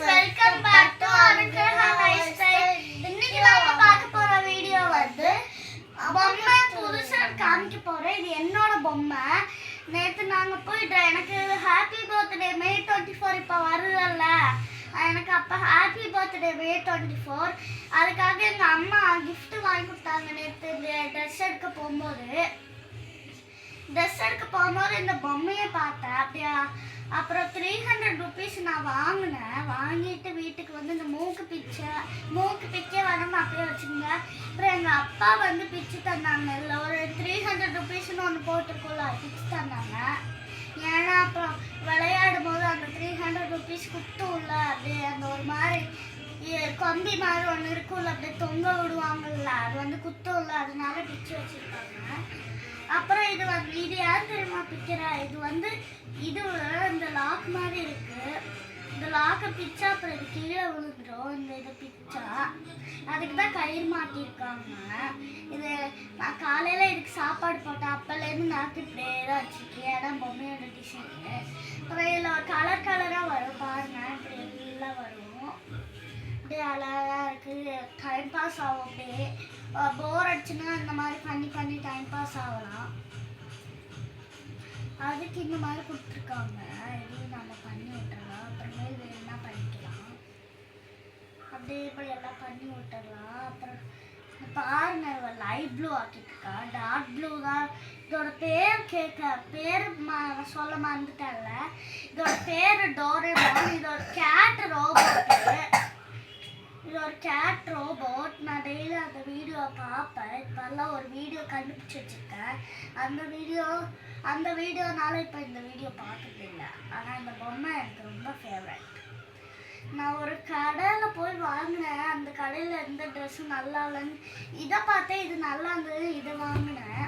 Welcome back to Anugraha life style. இன்னைக்கு நாம பார்க்க போற வீடியோ வந்து பொம்மை புதுசா காமிக்க போறேன். இது என்னோட பொம்மை. நேத்து நாங்க போயிட்டு எனக்கு ஹாப்பி பர்த்டே மே 24 இப்ப வருதுல்ல, எனக்கு அப்ப ஹாப்பி பர்த்டே மே 24 அதுக்காக எங்க அம்மா gift வாங்கி கொடுத்தாங்க. நேத்து ட்ரெஸ் எடுக்க போகும்போது இந்த பொம்மையை பார்த்தேன். அப்படியா அப்புறம் 300 rupees நான் வாங்கினேன். வாங்கிட்டு வீட்டுக்கு வந்து இந்த மூக்கு பிச்சை வரணும் அப்படியே வச்சுங்க. அப்புறம் எங்கள் அப்பா வந்து பிச்சு தந்தாங்க. இல்லை ஒரு 300 rupeesன்னு ஒன்று போட்டிருக்கோம்ல, பிச்சு தந்தாங்க. ஏன்னா அப்புறம் விளையாடும் போது அந்த 300 rupees குத்தும்ல, அப்படியே அந்த ஒரு மாதிரி கம்பி மாதிரி ஒன்று இருக்கும்ல, அப்படியே தொங்க விடுவாங்கல்ல, அது வந்து குத்தும்ல, அதனால பிச்சு வச்சுருக்காங்க. அப்புறம் இது யார் தெரியுமா பிக்கிறா? இது வந்து இந்த லாக் மாதிரி இருக்கு. இந்த லாக்கை பிச்சா அப்புறம் இது கீழே விழுந்துடும். இதை பிச்சா அதுக்கு தான் கயிறு மாட்டியிருக்காங்க. இது நான் காலையில் இதுக்கு சாப்பாடு போட்டேன். அப்போலேருந்து நாக்கு இப்படியே தான் வச்சுருக்கேன். அதான் பொம்மையோட டிசைனு. அப்புறம் இதில் கலராக வரும் பாருங்க, இப்படி எல்லாம் வரும். அப்படியே அழகாக இருக்குது. டைம் பாஸ் ஆகும். அப்படியே போர் அடிச்சுன்னா இந்த மாதிரி பண்ணி டைம் பாஸ் ஆகலாம். அதுக்கு இந்த மாதிரி கொடுத்துருக்காங்க. இதையும் நம்ம பண்ணி விட்டுறலாம். அப்புறமேல் வேணும்னா பண்ணிக்கலாம். அப்படியே இப்படி எல்லாம் பண்ணி விட்டுறலாம். அப்புறம் பாருங்க, லைட் ப்ளூ ஆக்கிட்டுருக்கா. டார்க் ப்ளூ தான் இதோட பேர் சொல்ல மறந்துட்டேன்ல. இதோட பேர் டோரேமான். இதோட கேட் ரோபோட். நான் டெய்லி அந்த வீடியோ பார்ப்பேன். இப்போல்லாம் ஒரு வீடியோ கண்டுபிடிச்சி வச்சுருக்கேன். அந்த வீடியோனால இப்போ இந்த வீடியோ பார்க்கறது இல்லை. ஆனால் இந்த பொம்மை எனக்கு ரொம்ப ஃபேவரட். நான் ஒரு கடையில் போய் வாங்கினேன். அந்த கடையில் எந்த ட்ரெஸ்ஸும் நல்லா இல்லைன்னு இதை பார்த்தேன். இது நல்லா இருந்தது, இதை வாங்கினேன்.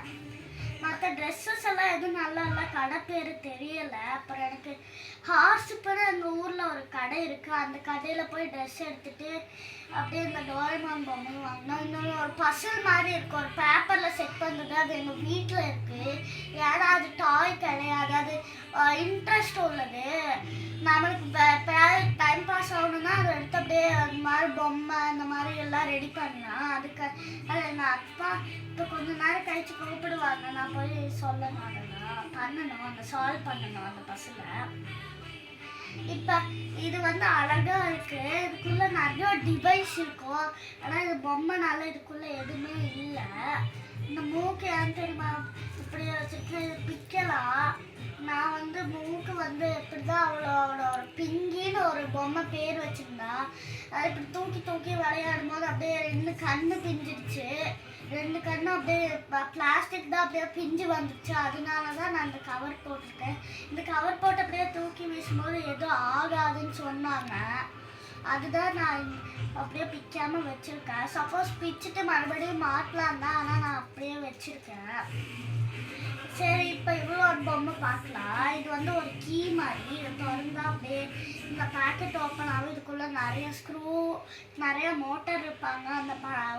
மற்ற ட்ரெஸ்ஸஸ் எல்லாம் எதுவும் நல்லா இல்லை, கடை பேர் தெரியலை. அப்புறம் எனக்கு ஹார்ஸ்புரம் எங்கள் ஊரில் ஒரு கடை இருக்குது. அந்த கடையில் போய் ட்ரெஸ் எடுத்துகிட்டு அப்படியே இந்த டோரேமான் பொம்மை வாங்கினோம். இன்னொன்று ஒரு பசில் மாதிரி இருக்குது, ஒரு பேப்பரில் செட் பண்ணுறது. அது எங்கள் வீட்டில் இருக்குது. ஏன்னா அது டாய் கிடையாது, அது இன்ட்ரெஸ்ட் உள்ளது. நம்மளுக்கு டைம் பாஸ் ஆகணும்னா அதை எடுத்து அப்படியே அந்த மாதிரி பொம்மை அந்த மாதிரி எல்லாம் ரெடி பண்ணலாம். அது எங்கள் அப்பா இப்போ கொஞ்ச நேரம் கழிச்சு கூப்பிடுவாங்க. நான் போய் சொல்லணும், அதெல்லாம் பண்ணணும், அந்த சால்வ் பண்ணணும் அந்த பஸ்ஸில். இப்போ இது வந்து அழகா இருக்கு. இதுக்குள்ள நிறைய டிவைஸ் இருக்கும். ஆனால் இது பொம்மைனால இதுக்குள்ள எதுவுமே இல்லை. இந்த மூக்கு ஏன் தெரியுமா இப்படி வச்சுட்டு பிக்கலாம். நான் வந்து மூக்கு வந்து எப்படிதான் அவளோட ஒரு பிங்கின்னு ஒரு பொம்மை பேர் வச்சிருந்தா. அது இப்படி தூக்கி விளையாடும் போது அப்படியே 2 கண்ணு பிஞ்சிடுச்சு. 2 கண்ணும் அப்படியே பிளாஸ்டிக் தான் அப்படியே பிஞ்சு வந்துச்சு. அதனால தான் நான் இந்த கவர் போட்டிருக்கேன். இந்த கவர் போட்டு அப்படியே தூக்கி வீசும்போது எதுவும் ஆகாதுன்னு சொன்னாங்க. அதுதான் நான் அப்படியே பிக்காமல் வச்சுருக்கேன். சப்போஸ் பிச்சுட்டு மறுபடியும் மாட்டலாம் தான், ஆனால் நான் அப்படியே வச்சுருக்கேன். சரி, இப்போ இவ்வளோ ஒரு பொம்மை பார்க்கலாம். இது வந்து ஒரு கீ மாதிரி. இதை திறந்தா அப்படியே இந்த பேக்கெட் ஓப்பன் ஆகும். இதுக்குள்ளே நிறைய ஸ்க்ரூ, நிறைய மோட்டர் இருப்பாங்க. அந்த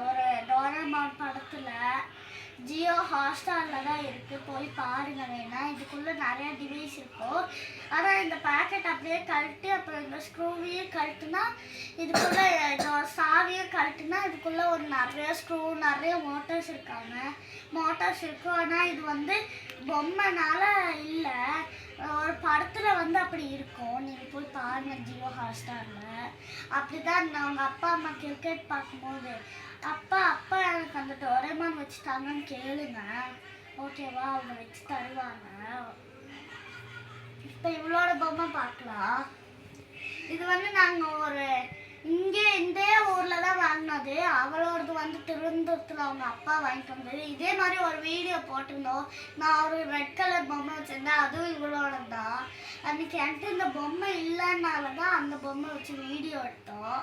ஒரு டோரேமான் படத்தில் ஜியோ ஹாட்ஸ்டாரில் தான் இருக்குது, போய் பாருங்க வேணா. இதுக்குள்ளே நிறைய டிவைஸ் இருக்கும். ஆனால் இந்த பேக்கெட் அப்படியே கழட்டி அப்புறம் இந்த ஸ்க்ரூவையும் கழட்டுனா இதுக்குள்ளே சாவியும் கழட்டுனா இதுக்குள்ளே ஒரு நிறைய ஸ்க்ரூ, நிறைய மோட்டர்ஸ் இருக்கும். ஆனால் இது வந்து பொம்மைனால இல்லை, ஒரு படத்தில் வந்து அப்படி இருக்கும். நீங்கள் போய் பாருங்க ஜியோ ஹாட்ஸ்டாரில். அப்படி தான் அவங்க அப்பா அம்மா கிரிக்கெட் பார்க்கும்போது அப்பா எனக்கு அந்த டோரேமான் வச்சுட்டாங்கன்னு கேளுங்க, ஓகேவா? அவங்க வச்சு தருவாங்க. இப்போ இவளோட பொம்மை பார்க்கலாம். இது வந்து நாங்கள் இந்த ஊரில் தான் வாங்கினது. அவளோடது வந்து திருவனந்தபுரத்தில் அவங்க அப்பா வாங்கிட்டு வந்தது. இதே மாதிரி ஒரு வீடியோ போட்டிருந்தோம். நான் ஒரு ரெட் கலர் பொம்மை வச்சுருந்தேன், அதுவும் இவளோட தான். அன்றைக்கி என்கிட்ட இந்த பொம்மை இல்லைன்னால தான் அந்த பொம்மை வச்சு வீடியோ எடுத்தோம்.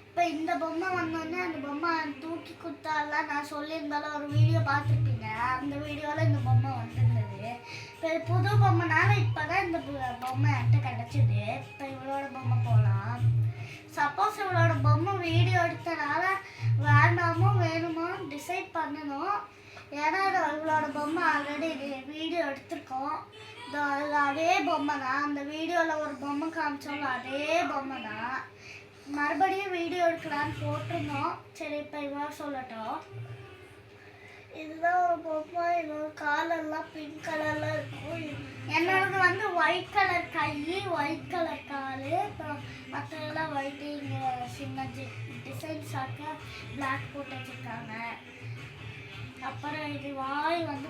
இப்போ இந்த பொம்மை வந்தோடனே அந்த பொம்மை தூக்கி கொடுத்தாலாம் நான் சொல்லியிருந்தாலும் ஒரு வீடியோ பார்த்துருப்பீங்க. அந்த வீடியோவில் இந்த பொம்மை வந்துருந்தது. இப்போ புது பொம்மைனால இப்போ தான் இந்த பொம்மை என்கிட்ட கிடச்சிது. இப்போ இவளோட பொம்மை போகலாம். சப்போஸ் இவளோட பொம்மை வீடியோ எடுத்தனால வேணுமோ டிசைட் பண்ணணும். ஏன்னா இவளோட பொம்மை ஆல்ரெடி வீடியோ எடுத்திருக்கோம். அதே பொம்மை தான். அந்த வீடியோவில் ஒரு பொம்மை காமிச்சோம், அதே பொம்மை தான். மறுபடியும் வீடியோ எடுக்கலான்னு போட்டிருந்தோம். சரி, இப்போ இவன் சொல்லட்டும். இதுதான் ஒரு பொம்மை. இதோட காலெல்லாம் பிங்க் கலர்ல இருக்கும். என்னோடது வந்து ஒயிட் கலர் கை, ஒயிட் கலர் காலு, மற்றதெல்லாம் ஒயிட்டு. இங்கே சின்ன டிசைன்ஸ் ஆக்க பிளாக் போட்டு வச்சுருக்காங்க. அப்புறம் இது வாய் வந்து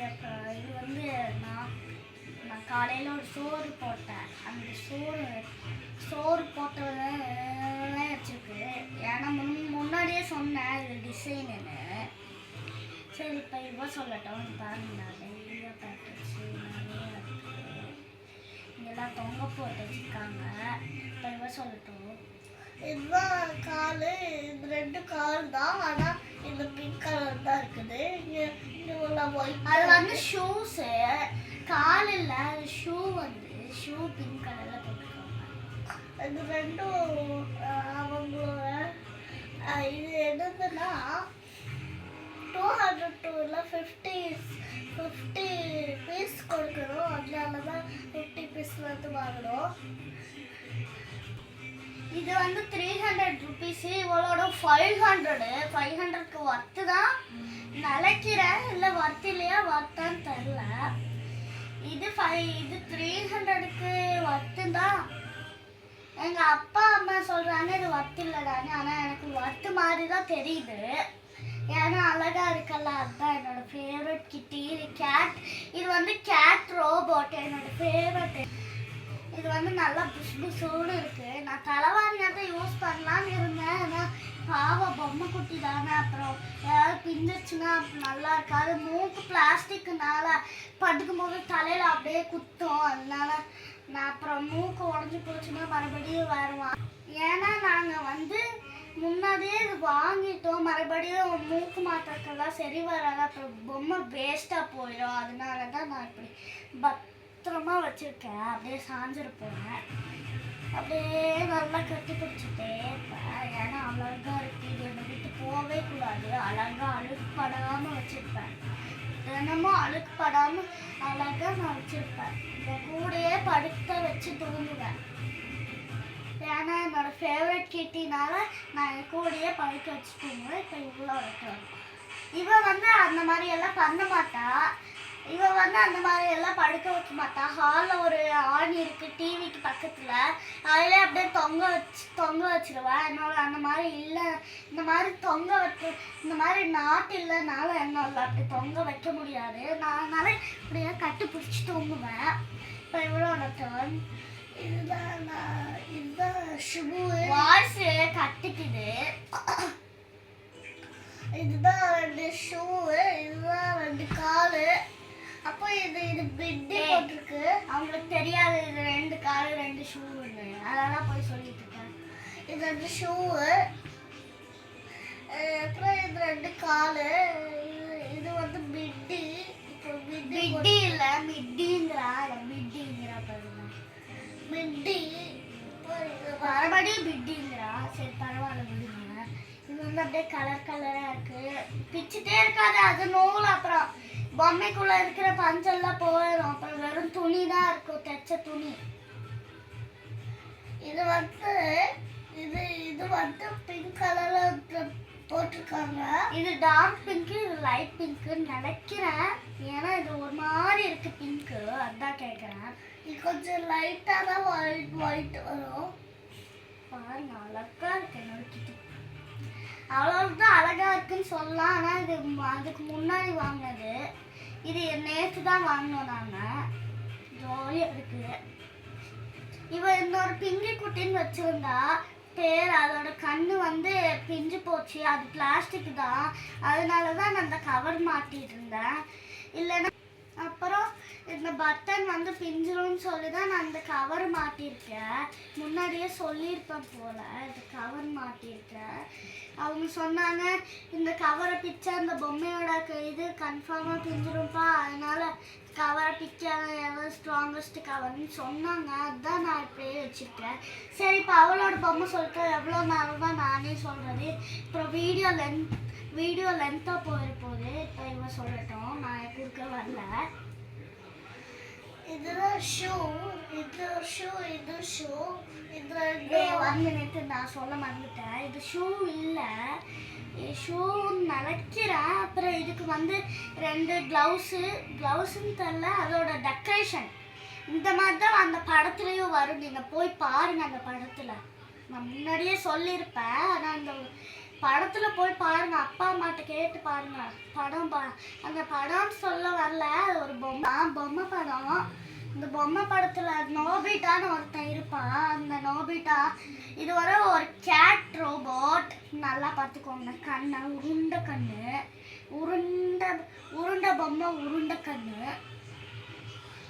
அப்புறம் இது வந்து நான் காலையில் ஒரு சோறு போட்டேன். அந்த சோறு போட்டதை வச்சுருக்கு. ஏன்னா முன்னாடியே சொன்னேன் இது டிசைனுன்னு. சரி, இப்போ இவ சொல்லட்டும். பாருங்க, நிறைய பேக்கெட்ஸு நிறைய இருக்குது. இங்கெல்லாம் தொங்க போட்டு வச்சுருக்காங்க. இப்போ இவ சொல்லட்டும். இதுதான் கால். இது 2 கால் தான். ஆனால் இந்த பிங்க் கலர் தான் இருக்குது. அது வந்து ஷூஸு. கால் இல்லை, அது ஷூ. வந்து ஷூ பிங்க் கலரில் போட்டுருக்காங்க. இது 2 அவங்களோட இது என்னதுன்னா 200 இல்லை 50 பீஸ் கொடுக்கணும். அதனால தான் 50 பீஸ் வந்து வாங்கணும். இது வந்து 300 ருபீஸு. இவளோட 500க்கு ஒர்த்து தான் நினைக்கிறேன். இல்லை ஒர்த்து இல்லையா, ஒர்த்தான்னு தெரில. இது 300க்கு ஒர்த்து தான். எங்கள் அப்பா அம்மா சொல்கிறாங்க இது ஒர்த்து இல்லைதானே. ஆனால் எனக்கு ஒர்த்து மாதிரி தான் தெரியுது. ஏன்னா அழகாக இருக்கல. அதுதான் என்னோட ஃபேவரட் கிட்டி. இது கேட். இது வந்து கேட் ரோபோட், என்னோட ஃபேவரட். இது வந்து நல்லா புஷ் புஷோடு இருக்குது. நான் தலைவாரியாக தான் யூஸ் பண்ணலான்னு இருந்தேன். ஆனால் பாவம் பொம்மை குட்டி தானே. அப்புறம் ஏதாவது பிஞ்சிச்சுன்னா நல்லா இருக்காது. மூக்கு பிளாஸ்டிக்குனால படுக்கும் போது தலையில் அப்படியே குத்தும். அதனால நான் அப்புறம் மூக்கு உடஞ்சி போச்சுன்னா மறுபடியும் வருவான். ஏன்னா நாங்கள் வந்து முன்னாடியே இது வாங்கிட்டோம். மறுபடியும் மூக்கு மாற்றக்கெல்லாம் சரி வராது. அப்புறம் பொம்மை வேஸ்ட்டாக போயிடும். அதனால தான் நான் இப்படி பத்திரமா வச்சுருக்கேன். அப்படியே சாஞ்சிருப்பேன். அப்படியே நல்லா கட்டி பிடிச்சிட்டே இருப்பேன். ஏன்னா அழகாக இருக்குது. இது என்னை விட்டு போகவே கூடாது. அழகாக அழுக்குப்படாமல் வச்சுருப்பேன். தினமும் அழுக்குப்படாமல் அழகாக நான் வச்சுருப்பேன். இதை கூடயே படுத்த வச்சு தூங்குவேன். ஏன்னா என்னோட ஃபேவரட் கிட்டினால நான் கூடயே படுக்க வச்சு தூங்குவேன். இப்போ இவ்வளோ இருக்கும். இவன் வந்து அந்த மாதிரி எல்லாம் பண்ண மாட்டா. இவன் வந்து அந்த மாதிரி எல்லாம் படுக்க வைக்க மாட்டா. ஹாலில் ஒரு ஆணி இருக்குது டிவிக்கு பக்கத்தில். அதிலே அப்படியே தொங்க வச்சிருவேன். என்னோட அந்த மாதிரி இல்லை. இந்த மாதிரி தொங்க வைக்க இந்த மாதிரி நாட்டு இல்லைனால என்னால் அப்படி தொங்க வைக்க முடியாது. நான் அதனால இப்படியே கட்டு பிடிச்சி தூங்குவேன். இப்போ இவ்வளோட டர்ன். இதுதான் ஷூ. வாய்ஸ் கட்டிக்குது. இதுதான் 2 ஷூ. இதுதான் 2 கால். அப்போ இது பிட்டி போட்டிருக்கு. அவங்களுக்கு தெரியாது இது 2 கால் 2 ஷூன்னு. அதெல்லாம் போய் சொல்லிட்டு இருக்கேன். இது 2 ஷூ. அப்புறம் இது 2 கால். இது வந்து பிட்டி. இப்போ பிட்டி இல்லை மிட்டிங்கிறா. மிட்டிங்கிறா பாருங்க. மிட்டி. மறுபடியும் பிட்டிங்கிறா. சரி, பரவாயில்ல விடுங்க. இது வந்து அப்படியே கலர் கலராக இருக்குது. பிச்சுட்டே இருக்காது. அது நூல். அப்புறம் பொம்மைக்குள்ளே இருக்கிற பஞ்செல்லாம் போயிடும். அப்புறம் வெறும் துணி தான் இருக்கும், தைச்ச துணி. இது வந்து பிங்க் கலரில் போட்டிருக்காங்க. இது டார்க் பிங்க்கு, இது லைட் பிங்க்குன்னு நினைக்கிறேன். ஏன்னா இது ஒரு மாதிரி இருக்குது பிங்க்கு. அதான் கேட்குறேன். இது கொஞ்சம் லைட்டாக தான் ஒயிட் வரும். பாருங்க, அழகா இருக்கு என்னோட கிட்டி. அவ்வளோதான் அழகா இருக்குன்னு சொல்லலாம். ஆனால் இது அதுக்கு முன்னாடி வாங்கினது. இது நேற்று தான் வாங்கினோம் நாங்கள். ஜாலியாக இருக்குது. இவன் இன்னொரு பிங்கி குட்டின்னு வச்சுருந்தா பேர். அதோட கண்ணு வந்து பிஞ்சு போச்சு. அது பிளாஸ்டிக் தான். அதனால தான் நான் அந்த கவர் மாட்டிட்டு இருந்தேன். இல்லைன்னா அப்புறம் இந்த பட்டன் வந்து பிஞ்சிரும்னு சொல்லி தான் நான் அந்த கவர் மாட்டியிருக்கேன். முன்னாடியே சொல்லியிருப்பேன் போல். இந்த கவர் மாட்டியிருக்கேன். அவங்க சொன்னாங்க இந்த கவரை பிச்சா அந்த பொம்மையோட இது கன்ஃபார்மாக பிஞ்சிரும்ப்பா. அதனால் கவரை பிச்சாங்க எவ்வளோ ஸ்ட்ராங்கஸ்ட் கவர்னு சொன்னாங்க. அதுதான் நான் இப்படியே வச்சுருக்கேன். சரி, இப்போ அவளோட பொம்மை சொல்லிட்டு எவ்வளோ நேரம் தான் நானே சொல்கிறது. அப்புறம் வீடியோ லென்த்தாக போயிருப்போது. இப்போ இவன் சொல்லட்டும். நான் கொடுக்க வரல. இதுதான் ஷூ, இது ஷூ, இது ஷூ. இது வந்து நேற்று நான் சொல்ல மறந்துட்டேன். இது ஷூ இல்லை, ஷூ நினைக்கிறேன். அப்புறம் இதுக்கு வந்து 2 க்ளவுஸுன்னு தெரில, அதோட டெக்கரேஷன் இந்த மாதிரி தான் அந்த படத்துலேயும் வரும். நீங்கள் போய் பாருங்கள் அந்த படத்தில். நான் முன்னாடியே சொல்லியிருப்பேன், ஆனால் அந்த படத்தில் போய் பாருங்கள், அப்பா அம்மாட்ட கேட்டு பாருங்கள். அந்த படம்னு சொல்ல வரல, அது ஒரு பொம்மை படம். இந்த பொம்மை படத்தில் நோபிட்டான்னு ஒருத்தன் இருப்பான். அந்த நோபிட்டா இது ஒரு கேட் ரோபோட். நல்லா பார்த்துக்கோங்க. கண்ணை உருண்டை கண்ணு, உருண்டை பொம்மை, உருண்டை கண்ணு.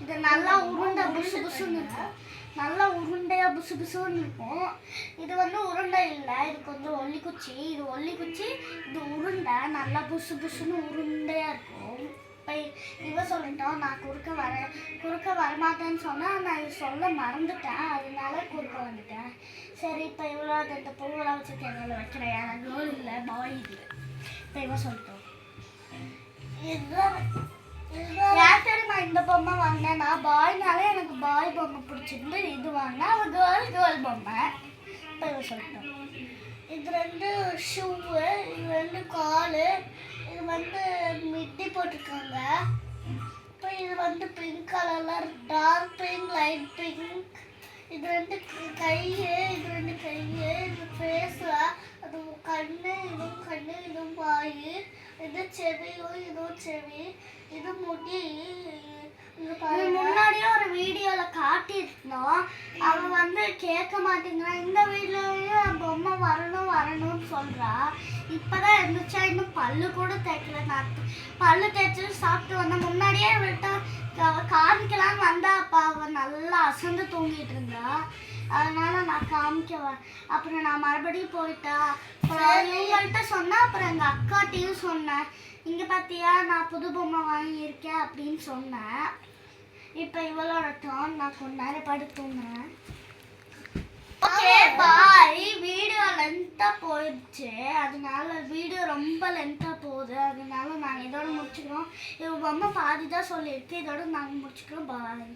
இது நல்லா உருண்டை புசு புசுன்னு இருக்கும், நல்லா உருண்டையாக புசு புசுன்னு இருக்கும். இது வந்து உருண்டை இல்லை, இதுக்கு வந்து ஒல்லிக்குச்சி. இது ஒல்லிக்குச்சி, இது உருண்டை, நல்லா புசு புசுன்னு உருண்டையாக இருக்கும். இப்போ இவன் சொல்லிட்டோம், நான் குறுக்க வரமாட்டேன்னு சொன்னால் நான் இது சொல்ல மறந்துட்டேன், அதனால குறுக்க வந்துட்டேன். சரி, இப்போ இவ்வளோ இந்த பூவெல்லாம் வச்சு தேவையில்ல வைக்கிறேன். எனக்கு கேர்ள் இல்லை, பாய் இது. இப்போ இவன் சொல்லிட்டோம். இதுதான் ஏன் தெரியுமா இந்த பொம்மை வாங்கினேன்? நான் பாய்னாலே எனக்கு பாய் பொம்மை பிடிச்சிருந்து இது வாங்கினேன். அவள் கேர்ள் பொம்மை. இப்போ இவ சொல்லிட்டோம். இது 2 ஷூவு, இது 2 காலு, இது வந்து மிட்டி போட்டிருக்காங்க. இப்போ இது வந்து பிங்க் கலரில், டார்க் பிங்க், லைட் பிங்க். இது 2 கை, இது 2 கை, இது ஃபேஸில், அது கண்ணு, இதுவும் கண்ணு, இதுவும் வாய், இது செவியும், இதுவும் செவி, இது முடி. முன்னாடியே ஒரு வீடியோவில் காட்டியிருந்தோம், அவன் வந்து கேட்க மாட்டேங்கிறான். இந்த வீடியோலையும் பொம்மை வரணும்னு சொல்கிறா. இப்போ தான் இருந்துச்சா, இன்னும் பல்லு கூட தேய்க்கல. நான் பல்லு தேய்ச்சி சாப்பிட்டு வந்தேன். முன்னாடியே விட்டா காமிக்கலான்னு வந்தா, அப்போ அவன் நல்லா அசந்து தூங்கிட்டு இருந்தா. அதனால நான் காமிக்கவன். அப்புறம் நான் மறுபடியும் போயிட்டா. அப்புறம் இவங்கள்ட்ட சொன்னேன், அப்புறம் எங்கள் அக்காட்டையும் சொன்னேன், இங்கே பார்த்தியா நான் புது பொம்மை வாங்கியிருக்கேன் அப்படின்னு சொன்னேன். இப்போ இவளோட டர்ன், நான் கொஞ்ச நேரம் படுத்துனேன். Okay bye. வீடியோ லென்த்தாக போயிடுச்சு, அதனால வீடியோ ரொம்ப லென்த்தாக போகுது, அதனால நாங்கள் இதோட முடிச்சுக்கிறோம். இவங்க பொம்மை பாதி தான் சொல்லியிருக்கு, இதோட நாங்கள் முடிச்சுக்கிறோம். பாய்.